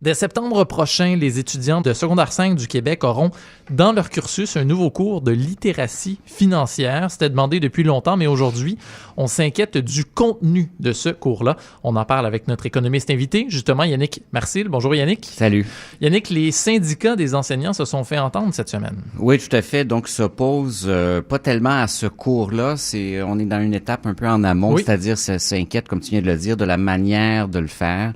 Dès septembre prochain, les étudiants de secondaire 5 du Québec auront dans leur cursus un nouveau cours de littératie financière. C'était demandé depuis longtemps, mais aujourd'hui, on s'inquiète du contenu de ce cours-là. On en parle avec notre économiste invité, justement Yannick Marcil. Bonjour Yannick. Salut. Yannick, les syndicats des enseignants se sont fait entendre cette semaine. Oui, tout à fait. Donc, s'oppose pas tellement à ce cours-là. On est dans une étape un peu en amont, oui. C'est-à-dire s'inquiète, comme tu viens de le dire, de la manière de le faire.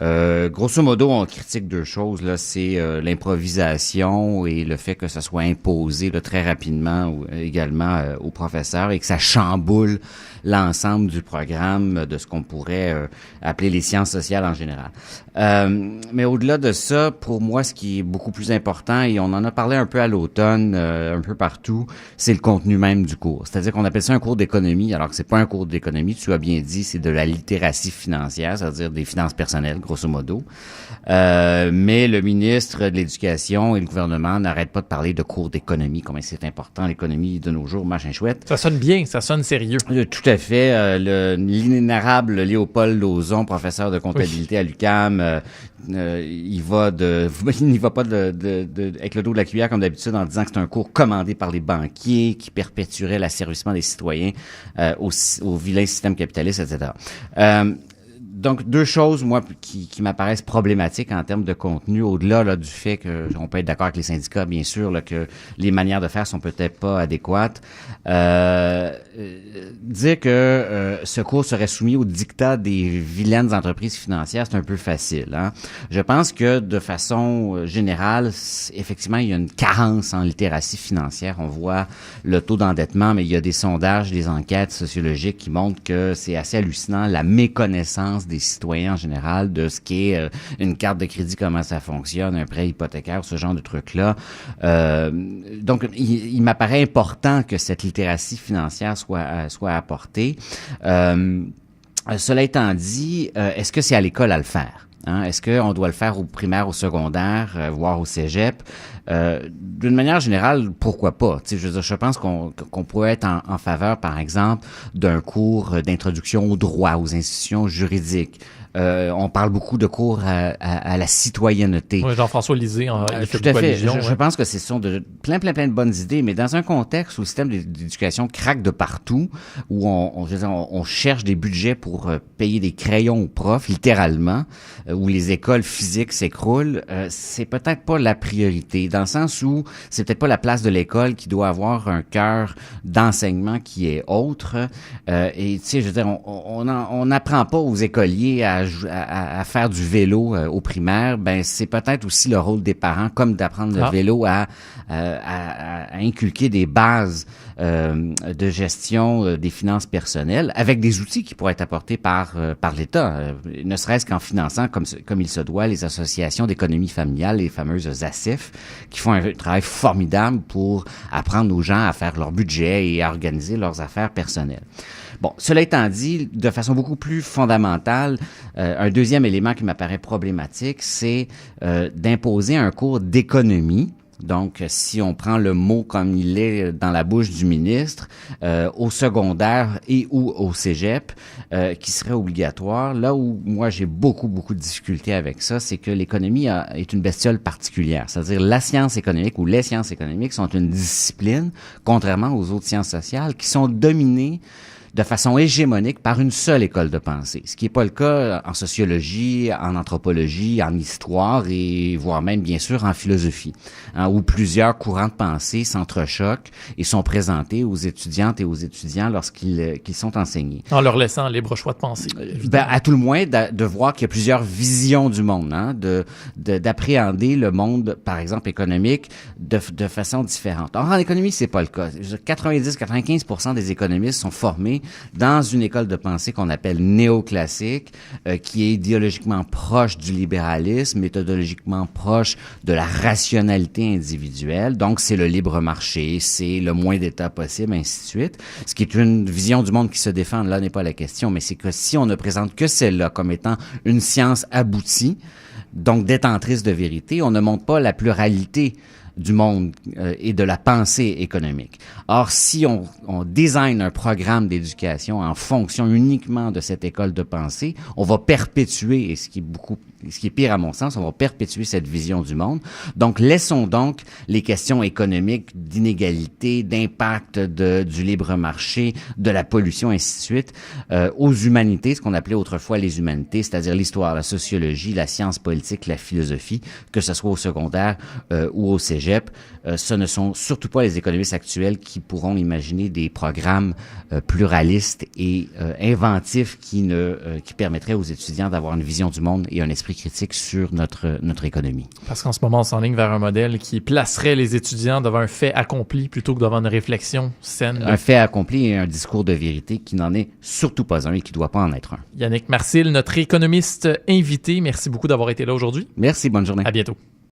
Grosso modo, on critique deux choses. Là, c'est l'improvisation et le fait que ça soit imposé là, très rapidement également aux professeurs et que ça chamboule l'ensemble du programme de ce qu'on pourrait appeler les sciences sociales en général. Mais au-delà de ça, pour moi, ce qui est beaucoup plus important, et on en a parlé un peu à l'automne, un peu partout, c'est le contenu même du cours. C'est-à-dire qu'on appelle ça un cours d'économie, alors que c'est pas un cours d'économie, tu as bien dit, c'est de la littératie financière, c'est-à-dire des finances personnelles, grosso modo. Mais le ministre de l'Éducation et le gouvernement n'arrêtent pas de parler de cours d'économie, comme c'est important l'économie de nos jours, machin chouette. Ça sonne bien, ça sonne sérieux. Tout à fait. L'inénarrable Léopold Lauzon, professeur de comptabilité à l'UQAM, il n'y va pas avec le dos de la cuillère comme d'habitude en disant que c'est un cours commandé par les banquiers qui perpétuerait l'asservissement des citoyens au vilain système capitaliste, etc. Donc, deux choses, moi, qui m'apparaissent problématiques en termes de contenu, au-delà là, du fait que on peut être d'accord avec les syndicats, bien sûr, là, que les manières de faire sont peut-être pas adéquates. Dire que ce cours serait soumis au diktat des vilaines entreprises financières, c'est un peu facile. Hein? Je pense que, de façon générale, effectivement, il y a une carence en littératie financière. On voit le taux d'endettement, mais il y a des sondages, des enquêtes sociologiques qui montrent que c'est assez hallucinant, la méconnaissance des citoyens en général de ce qu'est une carte de crédit, comment ça fonctionne, un prêt hypothécaire, ce genre de trucs-là. Donc, il m'apparaît important que cette littératie financière soit apportée. Cela étant dit, est-ce que c'est à l'école à le faire? Hein? Est-ce qu'on doit le faire au primaire, au secondaire, voire au cégep? D'une manière générale, pourquoi pas? Je veux dire, je pense qu'on pourrait être en faveur, par exemple, d'un cours d'introduction au droit, aux institutions juridiques. On parle beaucoup de cours à la citoyenneté. Oui, Jean-François Lisée, il fait beaucoup allusion. Je pense que ce sont plein de bonnes idées, mais dans un contexte où le système d'éducation craque de partout, où on cherche des budgets pour payer des crayons aux profs, littéralement, où les écoles physiques s'écroulent, c'est peut-être pas la priorité, dans le sens où c'est peut-être pas la place de l'école qui doit avoir un cœur d'enseignement qui est autre. Et tu sais, je veux dire, on n'apprend pas aux écoliers à faire du vélo au primaire. Ben c'est peut-être aussi le rôle des parents, comme d'apprendre le vélo à inculquer des bases de gestion des finances personnelles avec des outils qui pourraient être apportés par l'État, ne serait-ce qu'en finançant comme il se doit les associations d'économie familiale, les fameuses ASIF, qui font un travail formidable pour apprendre aux gens à faire leur budget et à organiser leurs affaires personnelles. Bon, cela étant dit, de façon beaucoup plus fondamentale, un deuxième élément qui m'apparaît problématique, c'est d'imposer un cours d'économie. Donc, si on prend le mot comme il est dans la bouche du ministre, au secondaire et ou au cégep, qui serait obligatoire. Là où moi j'ai beaucoup de difficultés avec ça, c'est que l'économie est une bestiole particulière. C'est-à-dire la science économique ou les sciences économiques sont une discipline, contrairement aux autres sciences sociales, qui sont dominées de façon hégémonique par une seule école de pensée, ce qui n'est pas le cas en sociologie, en anthropologie, en histoire et voire même bien sûr en philosophie, hein, où plusieurs courants de pensée s'entrechoquent et sont présentés aux étudiantes et aux étudiants lorsqu'ils sont enseignés. En leur laissant un libre choix de pensée. À tout le moins de voir qu'il y a plusieurs visions du monde, hein, d'appréhender le monde, par exemple économique, de façon différente. Or en économie, c'est pas le cas. 90-95% des économistes sont formés dans une école de pensée qu'on appelle néoclassique, qui est idéologiquement proche du libéralisme, méthodologiquement proche de la rationalité individuelle. Donc, c'est le libre marché, c'est le moins d'État possible, ainsi de suite. Ce qui est une vision du monde qui se défend, là n'est pas la question, mais c'est que si on ne présente que celle-là comme étant une science aboutie, donc détentrice de vérité, on ne montre pas la pluralité du monde et de la pensée économique. Or, si on design un programme d'éducation en fonction uniquement de cette école de pensée, on va perpétuer, et ce qui est pire à mon sens, on va perpétuer cette vision du monde. Donc, laissons donc les questions économiques, d'inégalité, d'impact du libre marché, de la pollution, ainsi de suite, aux humanités, ce qu'on appelait autrefois les humanités, c'est-à-dire l'histoire, la sociologie, la science politique, la philosophie, que ce soit au secondaire ou au cégep. Ce ne sont surtout pas les économistes actuels qui pourront imaginer des programmes pluralistes et inventifs qui permettraient aux étudiants d'avoir une vision du monde et un esprit critique sur notre économie. Parce qu'en ce moment, on s'enligne vers un modèle qui placerait les étudiants devant un fait accompli plutôt que devant une réflexion saine. Un fait accompli et un discours de vérité qui n'en est surtout pas un et qui ne doit pas en être un. Yannick Marcil, notre économiste invité, merci beaucoup d'avoir été là aujourd'hui. Merci, bonne journée. À bientôt.